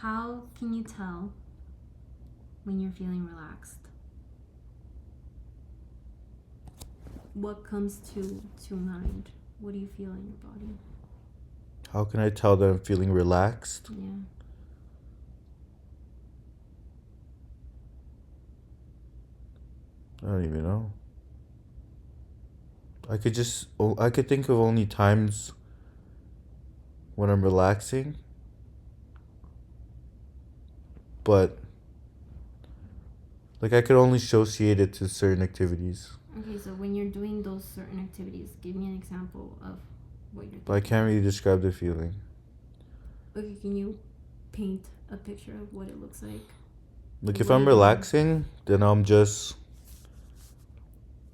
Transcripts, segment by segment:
How can you tell when you're feeling relaxed? What comes to mind? What do you feel in your body? How can I tell that I'm feeling relaxed? Yeah. I don't even know. I could think of only times when I'm relaxing, but like I could only associate it to certain activities. Okay, so when you're doing those certain activities, give me an example of what you're But I thinking. can't really describe the feeling. Okay, can you paint a picture of what it looks like? Like What if are I'm you doing? relaxing, then I'm just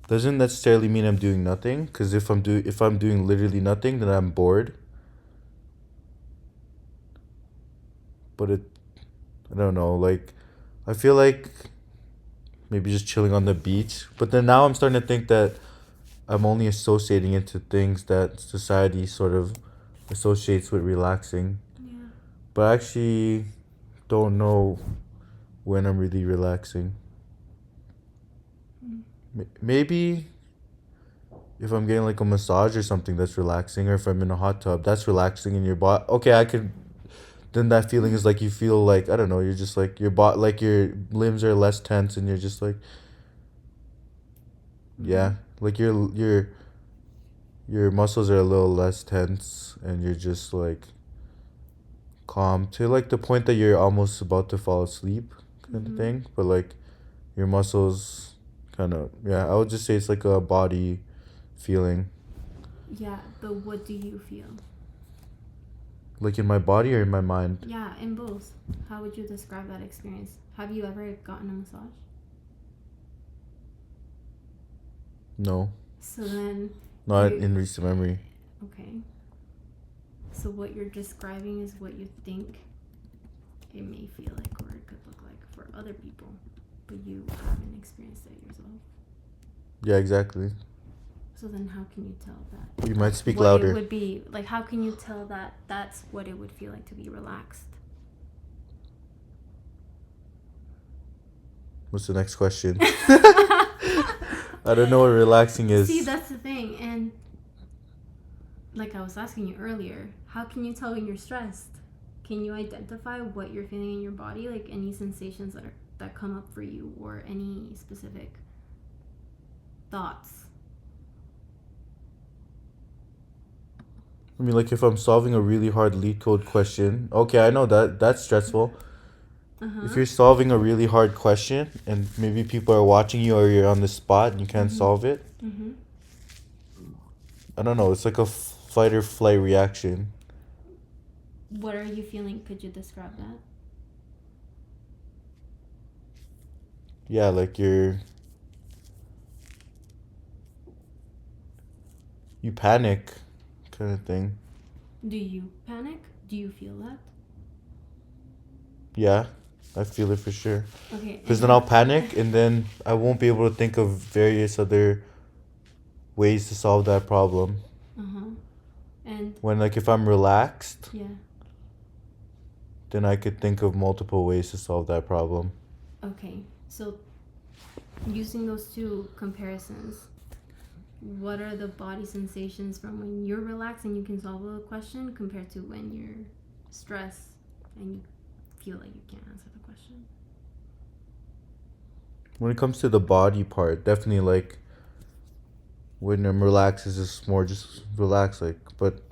doesn't necessarily mean I'm doing nothing. Because if I'm doing literally nothing, then I'm bored. But I don't know. Like I feel like maybe just chilling on the beach. But then now I'm starting to think that I'm only associating it to things that society sort of associates with relaxing. Yeah. But I actually don't know when I'm really relaxing. Maybe if I'm getting like a massage or something, that's relaxing, or if I'm in a hot tub, that's relaxing in your body. Okay, I could. Then that feeling is like you feel like, I don't know. You're just like like your limbs are less tense, and you're just like, yeah, like your muscles are a little less tense, and you're just like calm to like the point that you're almost about to fall asleep, kind of thing. But like your muscles, kind of, yeah. I would just say it's like a body feeling. Yeah, but what do you feel? Like in my body or in my mind? Yeah, in both. How would you describe that experience? Have you ever gotten a massage? No. So then. Not in recent memory. Okay. So what you're describing is what you think it may feel like or it could look like for other people, but you haven't experienced it yourself. Yeah, exactly. So then how can you tell that? You might speak what louder. It would be like, how can you tell that that's what it would feel like to be relaxed? What's the next question? I don't know what relaxing is. See, that's the thing. And like I was asking you earlier, how can you tell when you're stressed? Can you identify what you're feeling in your body, like any sensations that come up for you, or any specific thoughts? I mean, like if I'm solving a really hard LeetCode question, okay, I know that's stressful. If you're solving a really hard question and maybe people are watching you or you're on the spot and you can't solve it, I don't know. It's like a fight or flight reaction. What are you feeling? Could you describe that? Yeah, like you panic, kind of thing. Do you panic? Do you feel that? Yeah, I feel it for sure. Okay. Because then I'll panic and then I won't be able to think of various other ways to solve that problem. And when like if I'm relaxed, yeah, then I could think of multiple ways to solve that problem. Okay, so using those two comparisons, what are the body sensations from when you're relaxed and you can solve a question compared to when you're stressed and you feel like you can't answer the question? When it comes to the body part, definitely like when I'm relaxed is just more just relax, like. But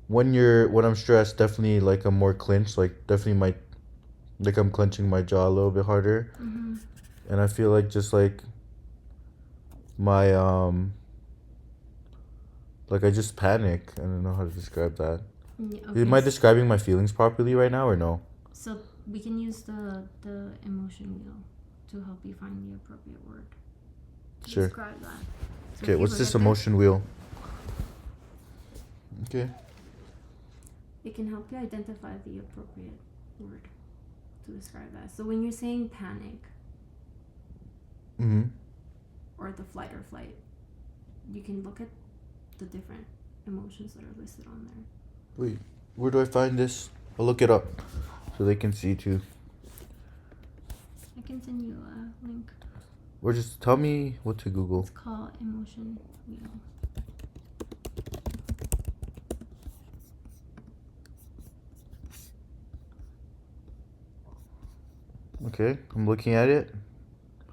when I'm stressed, definitely like I'm more clenched, like definitely like I'm clenching my jaw a little bit harder. And I feel like just like my like I just panic. I don't know how to describe that. Okay. Am I describing my feelings properly right now or no? So we can use the emotion wheel to help you find the appropriate word to Sure. describe that. So Okay, what's this emotion wheel? Okay. It can help you identify the appropriate word to describe that. So when you're saying panic, or the flight or flight, you can look at the different emotions that are listed on there. Wait, where do I find this? I'll look it up. so they can see too. I can send you a link. Or just tell me what to Google. It's called Emotion Wheel. Okay, I'm looking at it.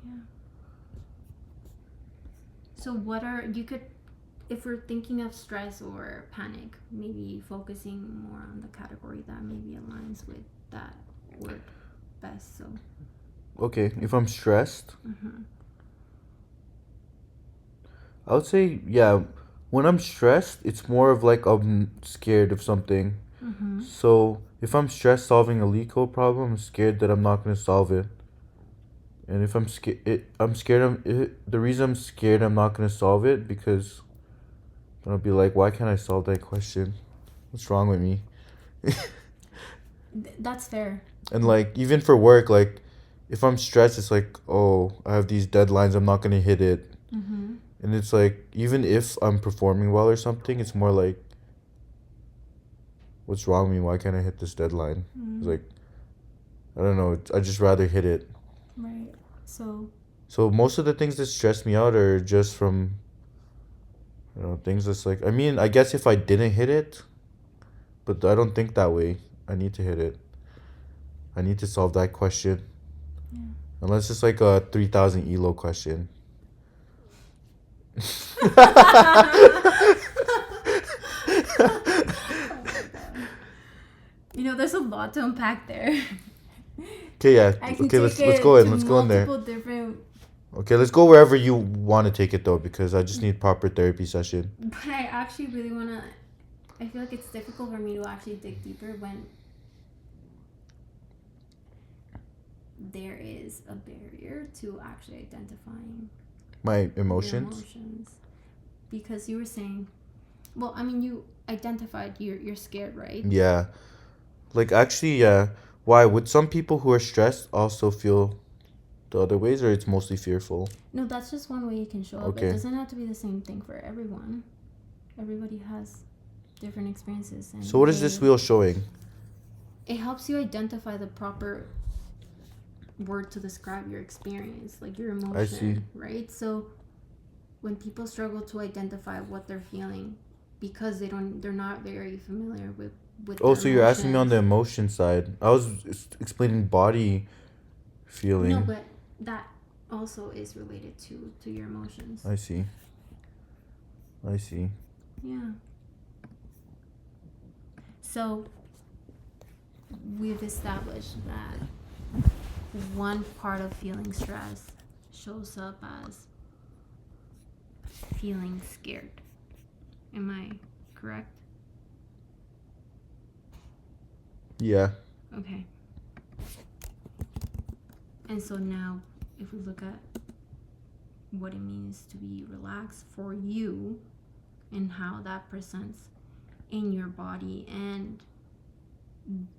Yeah. So what are, you could, if we're thinking of stress or panic, maybe focusing more on the category that maybe aligns with that word best. So. Okay, if I'm stressed, I would say, yeah, when I'm stressed, it's more of like I'm scared of something. So if I'm stressed solving a LeetCode problem, I'm scared that I'm not going to solve it. And if I'm scared, the reason I'm scared I'm not going to solve it because I'll be like, why can't I solve that question? What's wrong with me? That's fair. And like, even for work, like, if I'm stressed, it's like, oh, I have these deadlines, I'm not going to hit it. And it's like, even if I'm performing well or something, it's more like, what's wrong with me? Why can't I hit this deadline? It's like, I don't know. I just rather hit it. Right. So most of the things that stress me out are just from, things that's like, I mean, I guess if I didn't hit it, but I don't think that way. I need to hit it. I need to solve that question. Yeah. Unless it's like a 3,000 ELO question. You know, there's a lot to unpack there. Okay, yeah. Okay, let's go in. Let's go in there. Different... Okay, let's go wherever you want to take it though, because I just need proper therapy session. But I actually really want to... I feel like it's difficult for me to actually dig deeper when there is a barrier to actually identifying my emotions. Because you were saying, well, I mean, you identified you're scared, right? Yeah. Like, actually, yeah. Why? Would some people who are stressed also feel the other ways, or it's mostly fearful? No, that's just one way you can show up. Okay. It doesn't have to be the same thing for everyone. Everybody has different experiences. And so what is this wheel showing? It helps you identify the proper word to describe your experience, like your emotion. I see. Right? So when people struggle to identify what they're feeling because they're not very familiar with oh, so you're asking me on the emotion side. I was explaining body feeling. No, but that also is related to your emotions. I see. Yeah. So we've established that one part of feeling stress shows up as feeling scared. Am I correct? Yeah. Okay. And so now, if we look at what it means to be relaxed for you and how that presents in your body and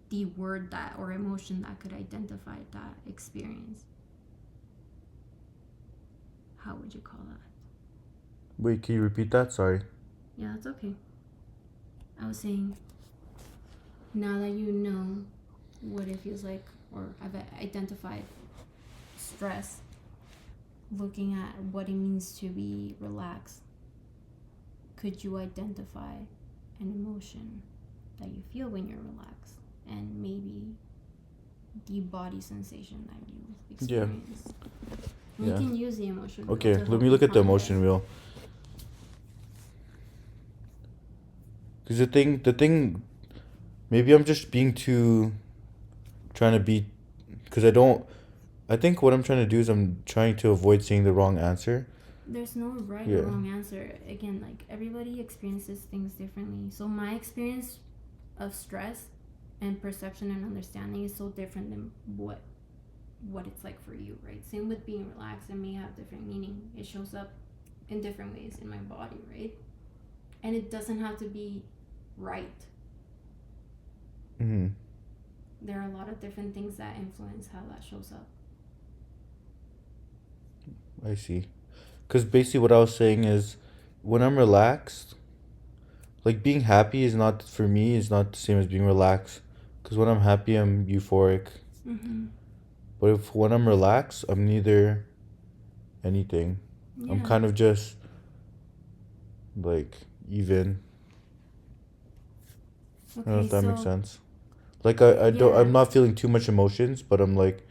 the word that or emotion that could identify that experience, how would you call that? Wait, can you repeat that? Sorry. Yeah, that's okay. I was saying, now that you know what it feels like or have identified stress, looking at what it means to be relaxed, could you identify an emotion that you feel when you're relaxed and maybe the body sensation that you experience? Yeah. You can use the emotion wheel. Okay, let me look at the emotion wheel. Because the thing, maybe I'm just being trying to be, because I think what I'm trying to do is I'm trying to avoid saying the wrong answer. There's no right or wrong answer. Again, like, everybody experiences things differently. So my experience of stress and perception and understanding is so different than what it's like for you, right? Same with being relaxed. It may have different meaning. It shows up in different ways in my body, right? And it doesn't have to be right. There are a lot of different things that influence how that shows up. I see. Because basically what I was saying is, when I'm relaxed, like, being happy is not, for me, is not the same as being relaxed. Because when I'm happy, I'm euphoric. Mm-hmm. But when I'm relaxed, I'm neither anything. Yeah. I'm kind of just like even. I don't know Okay, if that makes so sense. Like I don't yeah. I'm not feeling too much emotions, but I'm like,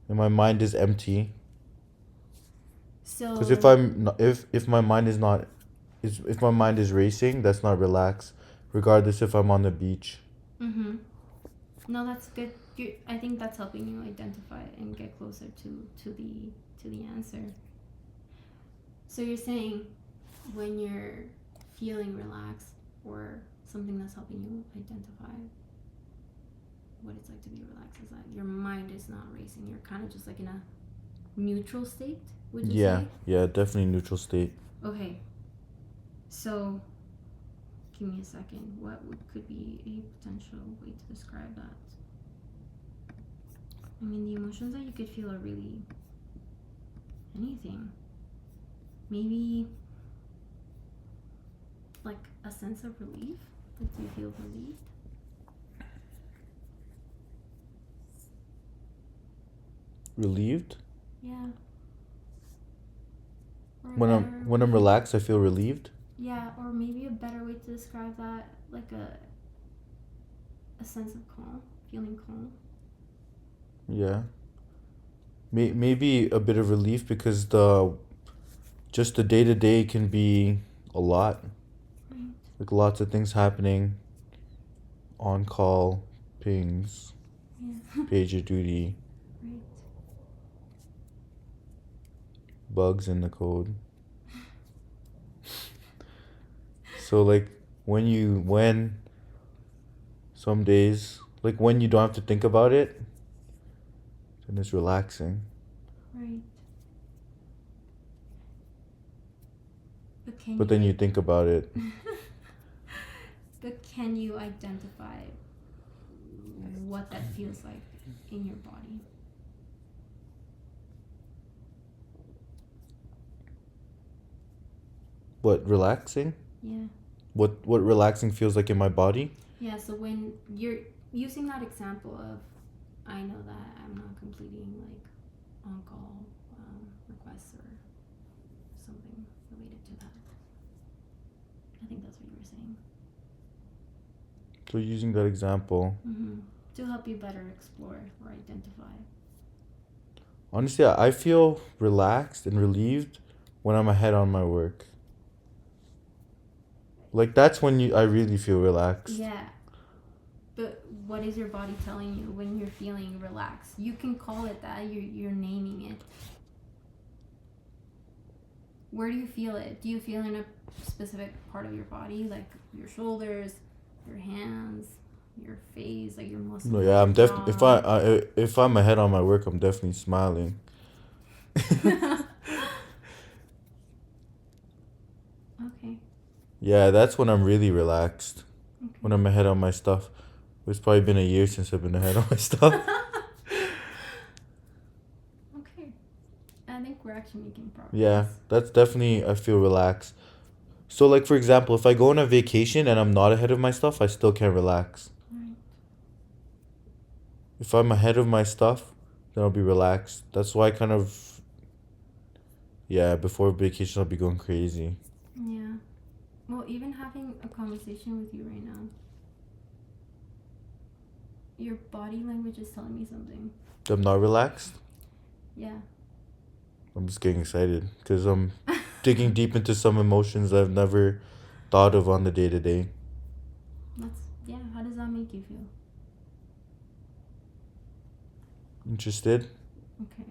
and my mind is empty. Because if So I'm not, if my mind is not, is if my mind is racing, that's not relaxed. Regardless if I'm on the beach. mm-hmm. No, that's good. I think that's helping you identify and get closer to the answer. So you're saying when you're feeling relaxed or something that's helping you identify what it's like to be relaxed is that your mind is not racing. You're kind of just like in a neutral state, would you Yeah, say? yeah, definitely neutral state. Okay. So give me a second. Could be a potential way to describe that? I mean, the emotions that you could feel are really anything. Maybe like a sense of relief. Like, do you feel relieved? Relieved. Yeah. Or a When better I'm way. relaxed, I feel relieved. Yeah, or maybe a better way to describe that, like a sense of calm, feeling calm. Yeah. Maybe a bit of relief because the just the day to day can be a lot. Right. Like lots of things happening. On call, pings, Yeah. pager duty, Right. bugs in the code. So like when some days like when you don't have to think about it, then it's relaxing. Right. But can But you then you think about it. but can you identify what that feels like in your body? What relaxing? Yeah. What relaxing feels like in my body? Yeah, so when you're using that example of, I know that I'm not completing like on call requests or something related to that. I think that's what you were saying. So using that example, Mm-hmm. To help you better explore or identify. honestly, I feel relaxed and relieved when I'm ahead on my work. Like that's when I really feel relaxed. Yeah. But what is your body telling you when you're feeling relaxed? You can call it that. You're naming it. Where do you feel it? Do you feel in a specific part of your body, like your shoulders, your hands, your face, like your muscles? No, yeah, I'm definitely jaw? if I'm ahead on my work, I'm definitely smiling. Okay. Yeah, that's when I'm really relaxed. Okay. When I'm ahead on my stuff. It's probably been a year since I've been ahead on my stuff. Okay. I think we're actually making progress. Yeah, that's definitely I feel relaxed. So like for example, if I go on a vacation and I'm not ahead of my stuff, I still can't relax. Right. If I'm ahead of my stuff, then I'll be relaxed. That's why I kind of yeah, before vacation I'll be going crazy. Yeah. Well, even having a conversation with you right now, your body language is telling me something. I'm not relaxed. Yeah. I'm just getting excited because I'm digging deep into some emotions I've never thought of on the day to day. Yeah, how does that make you feel? Interested? Okay.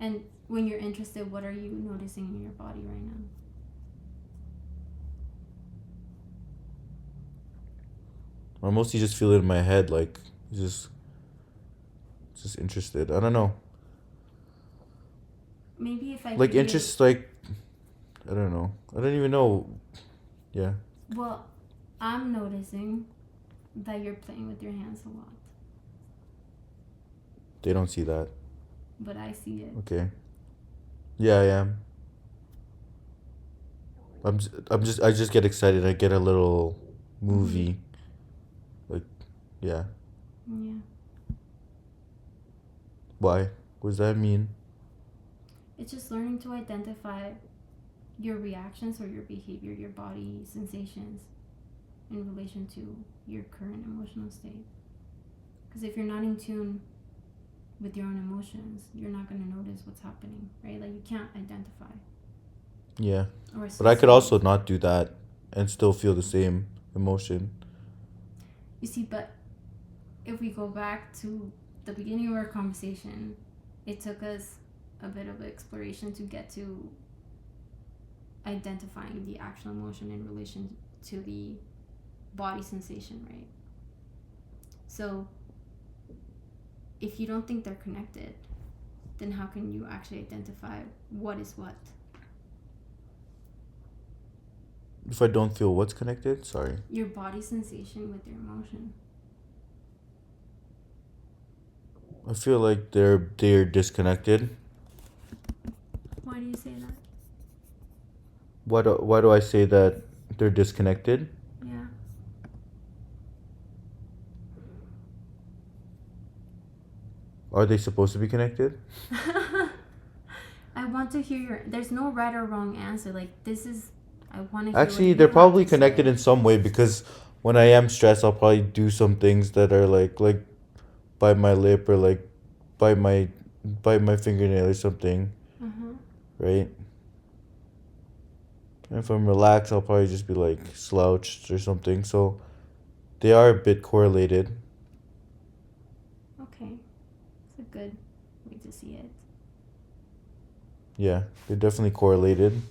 And when you're interested, what are you noticing in your body right now? I mostly just feel it in my head, like just interested. I don't know. Maybe if I Like give you... interest, like I don't know. I don't even know. Yeah. Well, I'm noticing that you're playing with your hands a lot. They don't see that. But I see it. Okay. Yeah, I am. I just get excited. I get a little movie. Like Yeah. Yeah. Why? What does that mean? It's just learning to identify your reactions or your behavior, your body sensations in relation to your current emotional state. Because if you're not in tune with your own emotions, you're not going to notice what's happening, right? Like you can't identify. Yeah. Or But I could associate. also not do that and still feel the same emotion. You see, but if we go back to the beginning of our conversation, it took us a bit of exploration to get to identifying the actual emotion in relation to the body sensation, right? So if you don't think they're connected, then how can you actually identify what is what? If I don't feel what's connected, sorry. Your body sensation with your emotion. I feel like they're disconnected. Why do you say that? Why do I say that they're disconnected? Yeah. Are they supposed to be connected? I want to hear your. There's no right or wrong answer. Like this is. I want to hear. Actually, what they're you have probably to connected say. in some way because when I am stressed, I'll probably do some things that are like bite my lip or like bite my fingernail or something, right? And if I'm relaxed, I'll probably just be like slouched or something. So they are a bit correlated. Okay, it's a good way to see it. Yeah, they're definitely correlated.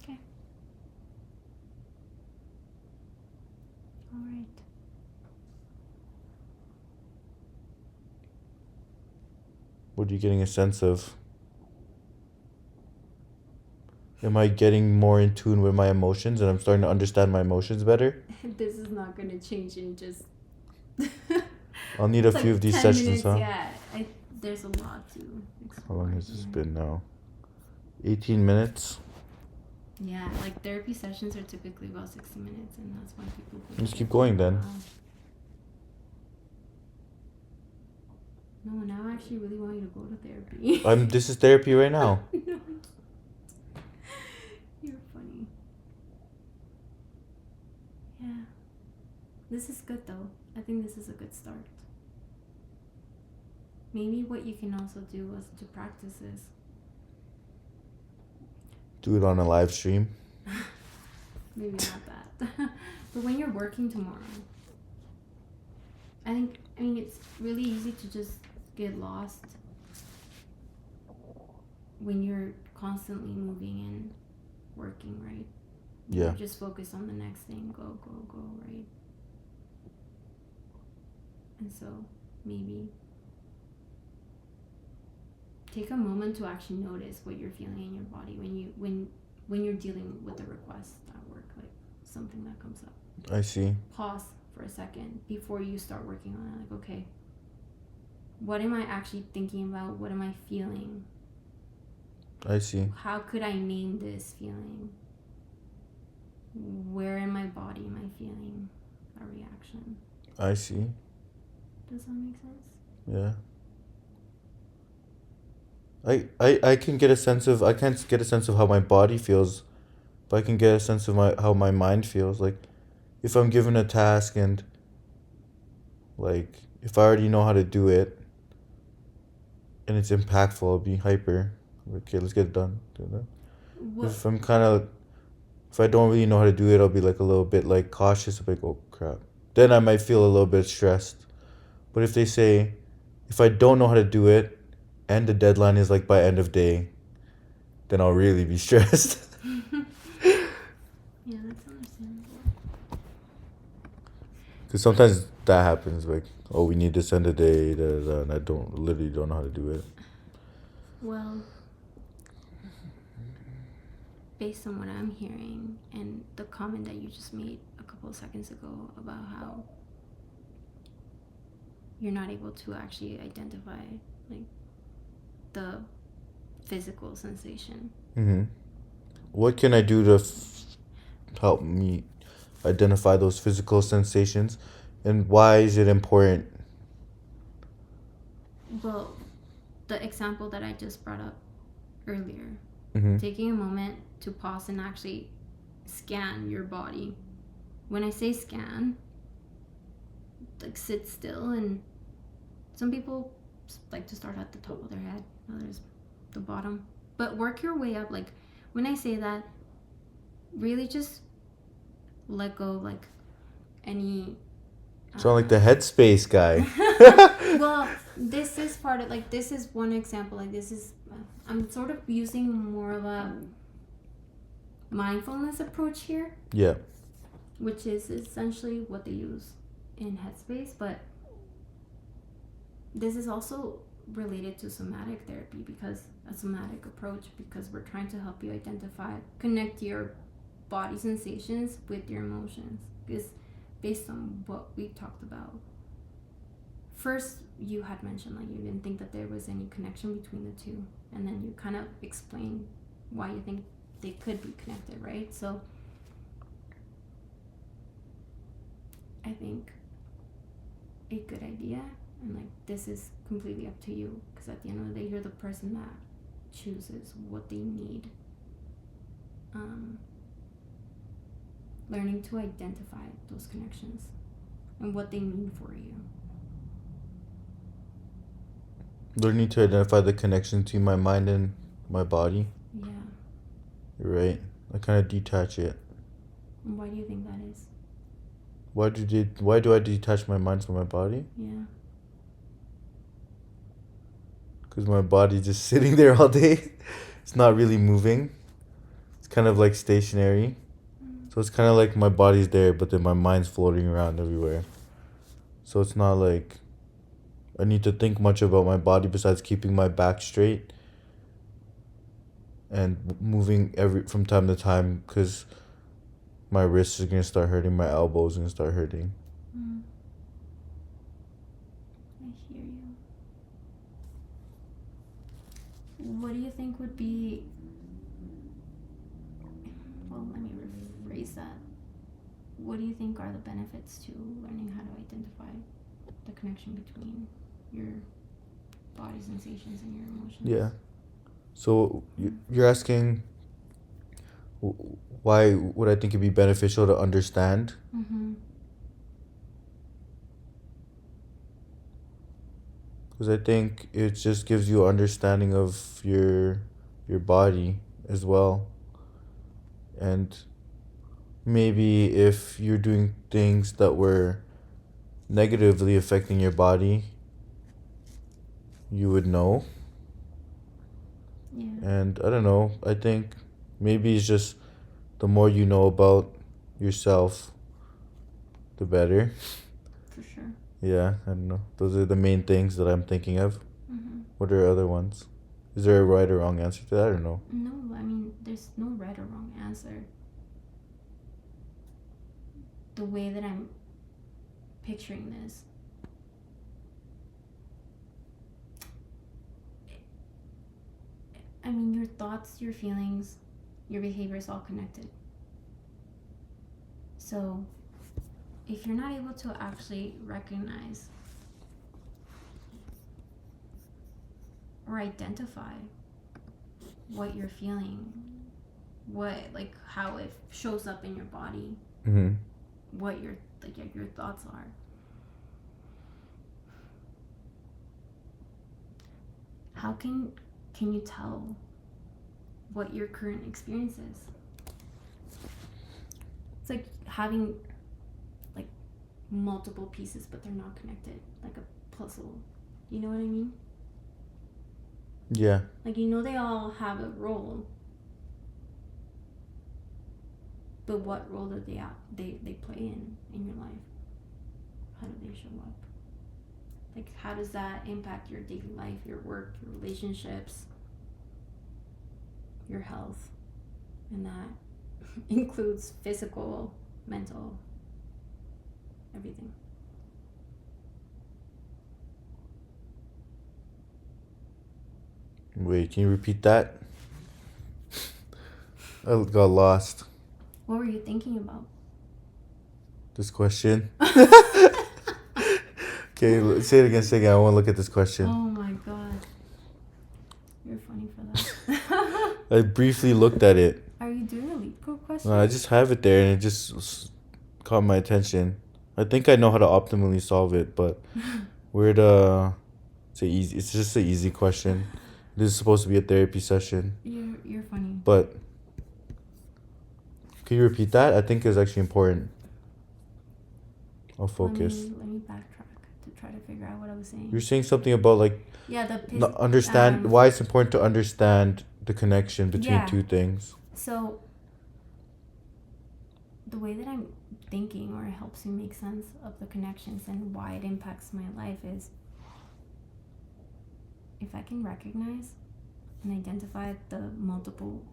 Okay. All right. What are you getting a sense of? Am I getting more in tune with my emotions and I'm starting to understand my emotions better? This is not gonna change in just. I'll need a It's few like of these 10 sessions, minutes, huh? yeah. There's a lot to How explore long has this here. been now? 18 minutes? Yeah, like therapy sessions are typically about 60 minutes, and that's why people go. Let's keep going then. No, now I actually really want you to go to therapy. This is therapy right now. No, you're funny. Yeah. This is good though. I think this is a good start. Maybe what you can also do is to practice this. Do it on a live stream. Maybe not that. But when you're working tomorrow, I mean, it's really easy to just get lost when you're constantly moving and working, right? Yeah. You just focus on the next thing, go, right? And so maybe take a moment to actually notice what you're feeling in your body when you're dealing with a request at work, like something that comes up. I see. Pause for a second before you start working on it. Like, okay, what am I actually thinking about? What am I feeling? I see. How could I name this feeling? Where in my body am I feeling a reaction? I see. Does that make sense? Yeah. I can get a sense of, I can't get a sense of how my body feels, but I can get a sense of how my mind feels. Like if I'm given a task and like if I already know how to do it and it's impactful, I'll be hyper. Okay, let's get it done. Do that. If I don't really know how to do it, I'll be like a little bit like cautious. I'm like, oh crap. Then I might feel a little bit stressed. But if they say, if I don't know how to do it and the deadline is like by end of day, then I'll really be stressed. Yeah, that's understandable. Because sometimes that happens, like, oh, we need this end of day, and I literally don't know how to do it. Well, based on what I'm hearing and the comment that you just made a couple of seconds ago about how you're not able to actually identify like the physical sensation. Mm-hmm. What can I do to help me identify those physical sensations? And why is it important? Well, the example that I just brought up earlier, Mm-hmm. taking a moment to pause and actually scan your body. When I say scan, like sit still, and some people like to start at the top of their head, others the bottom, but work your way up. Like when I say that, really just let go, like any Sound like the headspace guy. well, this is part of, like, this is one example. Like, this is I'm sort of using more of a mindfulness approach here, Yeah. which is essentially what they use in Headspace, but this is also related to somatic therapy, because a somatic approach, because we're trying to help you connect your body sensations with your emotions, because based on what we talked about. First, you had mentioned like you didn't think that there was any connection between the two, and then you kind of explained why you think they could be connected, right? So I think a good idea, and like this is completely up to you, because at the end of the day, you're the person that chooses what they need. Learning to identify those connections and what they mean for you. Learning to identify the connection between my mind and my body. Yeah. You're right. I kind of detach it. And why do you think that is? Why do I detach my mind from my body? Yeah. Because my body's just sitting there all day. It's not really moving. It's kind of like stationary. So it's kind of like my body's there, but then my mind's floating around everywhere. So it's not like I need to think much about my body besides keeping my back straight and moving from time to time, because my wrists are gonna start hurting, my elbows are gonna start hurting. I hear you. What do you think would be, well, let me rephrase that. What do you think are the benefits to learning how to identify the connection between your body sensations and your emotions? Yeah. So you're asking why would I think it'd be beneficial to understand? Mm-hmm. Because I think it just gives you an understanding of your body as well. And maybe if you're doing things that were negatively affecting your body, you would know. Yeah. And I don't know, I think maybe it's just the more you know about yourself, the better. For sure. Yeah, I don't know. Those are the main things that I'm thinking of. Mm-hmm. What are other ones? Is there a right or wrong answer to that, or no? No, I mean, there's no right or wrong answer. The way that I'm picturing this, I mean, your thoughts, your feelings, your behavior is all connected. So if you're not able to actually recognize or identify what you're feeling, what, like, how it shows up in your body, Mm-hmm. what your thoughts are, how can you tell what your current experience is? It's like having like multiple pieces, but they're not connected, like a puzzle. You know what I mean? Yeah. Like, you know, they all have a role, but what role do they play in your life? How do they show up? Like, how does that impact your daily life, your work, your relationships, your health? And that includes physical, mental, everything. Wait, can you repeat that? I got lost. What were you thinking about? This question. Okay, say it again. Say it again. I want to look at this question. Oh my god. You're funny for that. I briefly looked at it. Are you doing a LeetCode question? No, I just have it there, and it just caught my attention. I think I know how to optimally solve it, but where to? It's just an easy question. This is supposed to be a therapy session. You're funny. But can you repeat that? I think it's actually important. I'll focus. Let me backtrack to try to figure out what I was saying. You're saying something about like understand why it's important to understand the connection between two things. So the way that I'm thinking, or it helps me make sense of the connections and why it impacts my life, is if I can recognize and identify the multiple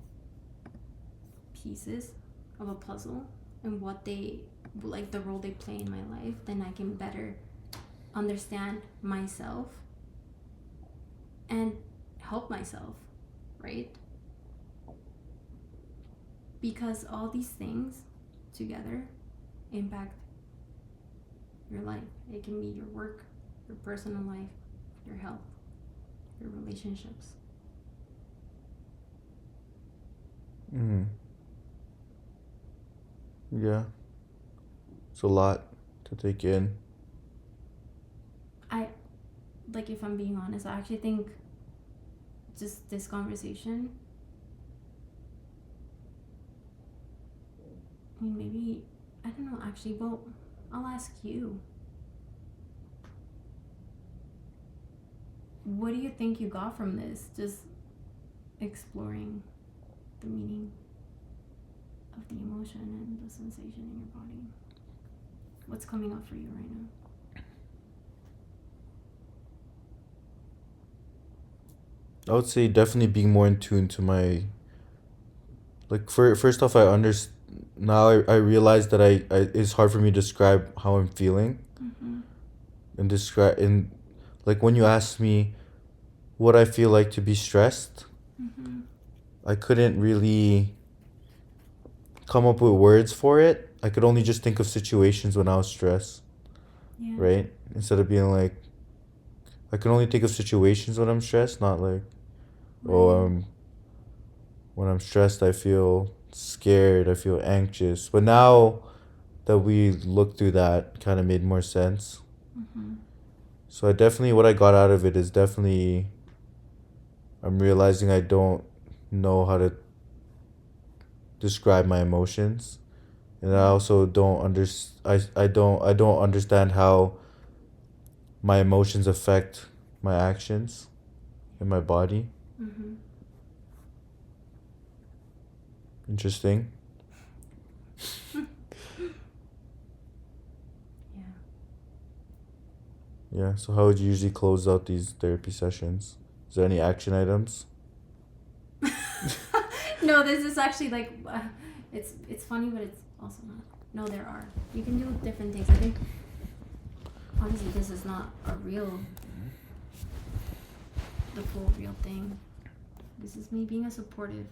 pieces of a puzzle and what they like, the role they play in my life, then I can better understand myself and help myself, right? Because all these things together impact your life. It can be your work, your personal life, your health, your relationships. Yeah. It's a lot to take in. If I'm being honest, I actually think just this conversation, I mean, maybe, I don't know, actually, well, I'll ask you. What do you think you got from this? Just exploring the meaning of the emotion and the sensation in your body. What's coming up for you right now? I would say definitely being more in tune to my, like, first off, I realize that it's hard for me to describe how I'm feeling. And like, when you asked me what I feel like to be stressed, I couldn't really come up with words for it. I could only just think of situations when I was stressed. Yeah. Right? Instead of being like, I can only think of situations when I'm stressed, not like, when I'm stressed, I feel scared, I feel anxious. But now that we looked through that, kind of made more sense. So what I got out of it is definitely, I'm realizing I don't know how to describe my emotions, and I also don't I don't understand how my emotions affect my actions in my body. Interesting. Yeah, so how would you usually close out these therapy sessions? Is there any action items? No, this is actually like, it's funny, but it's also not. No, there are. You can do different things. I think, honestly, this is not the full real thing. This is me being a supportive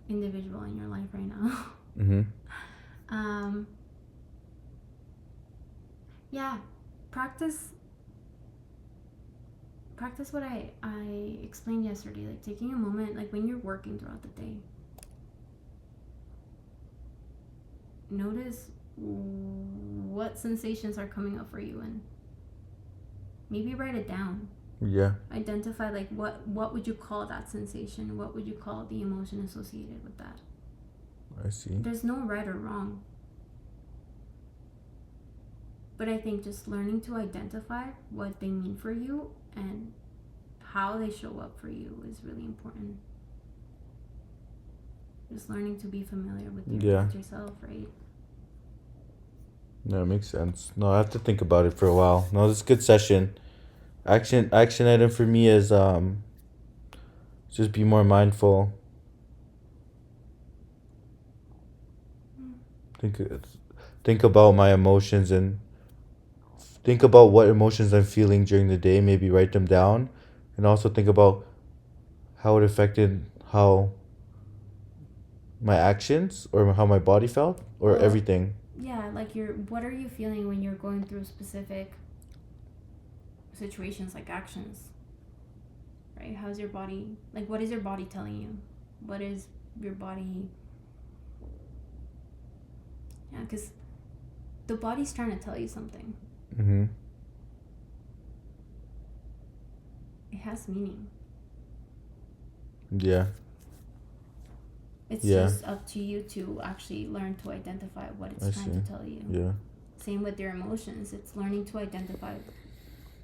individual in your life right now. Yeah, practice what I explained yesterday, like taking a moment, like when you're working throughout the day, notice what sensations are coming up for you, and maybe write it down. Identify, like, what would you call that sensation? What would you call the emotion associated with that? I see. There's no right or wrong. But I think just learning to identify what they mean for you and how they show up for you is really important. Just learning to be familiar with yourself, right? No, it makes sense. No, I have to think about it for a while. No, this is a good session. Action item for me is just be more mindful. Think about my emotions and think about what emotions I'm feeling during the day. Maybe write them down, and also think about how it affected how my actions or how my body felt, or everything. Yeah, like what are you feeling when you're going through specific situations, like actions, right? How's your body, like what is your body telling you? What is your body? Yeah, because the body's trying to tell you something. Mm-hmm. It has meaning. Yeah. It's Yeah. just up to you to actually learn to identify what it's trying to tell you. Yeah. Same with your emotions. It's learning to identify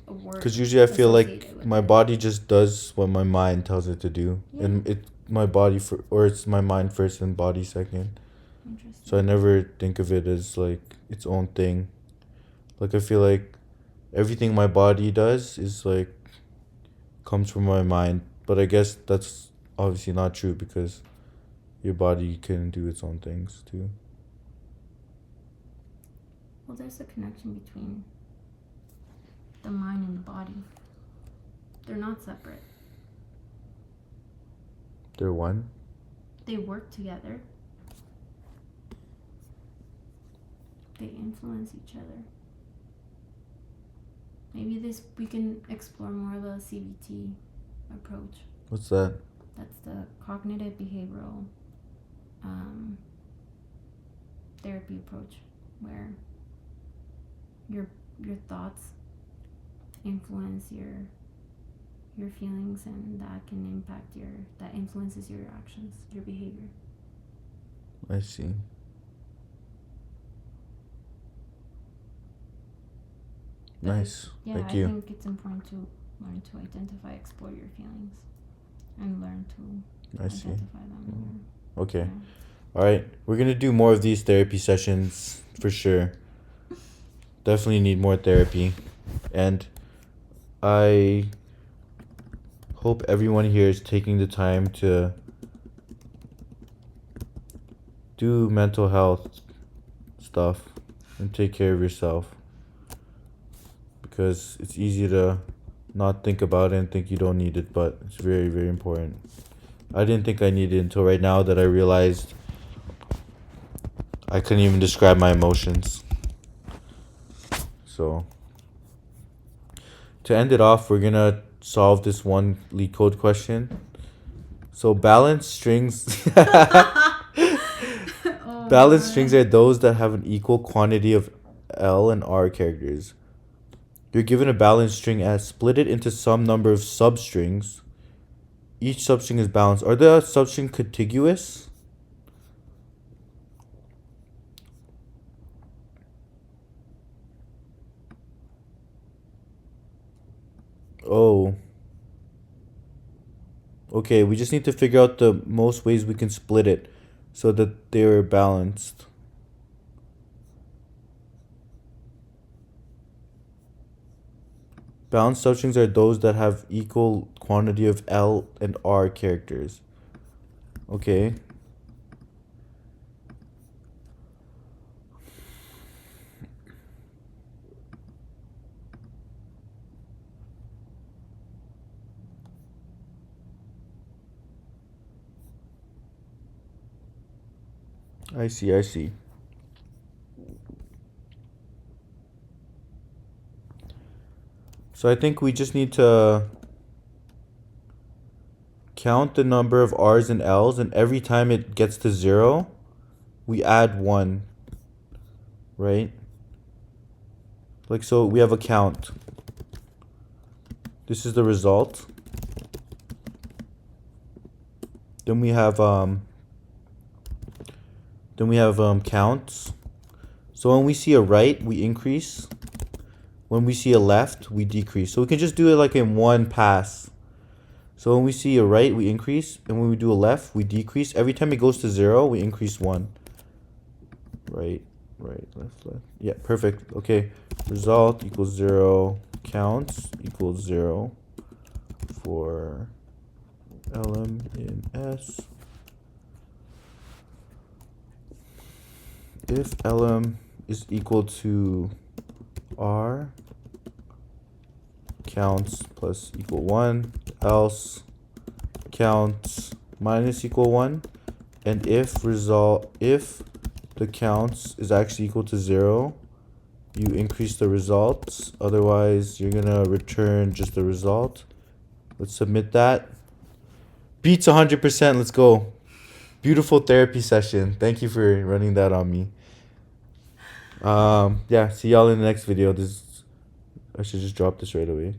a word. Because usually I feel like associated my with it. body just does what my mind tells it to do, Yeah. and it's my mind first and body second. Interesting. So I never think of it as like its own thing. Like I feel like everything my body does is like comes from my mind, but I guess that's obviously not true because your body can do its own things too. Well, there's a connection between the mind and the body. They're not separate. They're one. They work together. They influence each other. Maybe we can explore more of a CBT approach. What's that? That's the cognitive behavioral therapy approach, where your thoughts influence your feelings, and that can impact that influences your actions, your behavior. I see. Nice. Yeah, Thank I you. think it's important to learn to identify, explore your feelings, and learn to identify them. Okay. Yeah. All right. We're going to do more of these therapy sessions for sure. Definitely need more therapy. And I hope everyone here is taking the time to do mental health stuff and take care of yourself. Because it's easy to not think about it and think you don't need it, but it's very, very important. I didn't think I needed it until right now that I realized I couldn't even describe my emotions. So, to end it off, we're gonna solve this one LeetCode question. So, balanced strings. Balanced strings are those that have an equal quantity of L and R characters. You're given a balanced string as split it into some number of substrings. Each substring is balanced. Are the substring contiguous? Oh. Okay, we just need to figure out the most ways we can split it so that they're balanced. Balanced substrings are those that have equal quantity of L and R characters. Okay. I see. So I think we just need to count the number of R's and L's, and every time it gets to 0, we add 1. Right? Like, so we have a count. This is the result. Then we have counts. So when we see a right, we increase. When we see a left, we decrease. So we can just do it like in one pass. So when we see a right, we increase. And when we do a left, we decrease. Every time it goes to 0, we increase 1. Right, left. Yeah, perfect. Okay, result equals 0. Counts equals 0 for LM in S. If LM is equal to R, counts plus equal 1, else counts minus equal 1, and if the counts is actually equal to 0, you increase the results. Otherwise, you're gonna return just the result. Let's submit that. Beats 100%. Let's go. Beautiful therapy session. Thank you for running that on me. Yeah, see y'all in the next video. I should just drop this right away.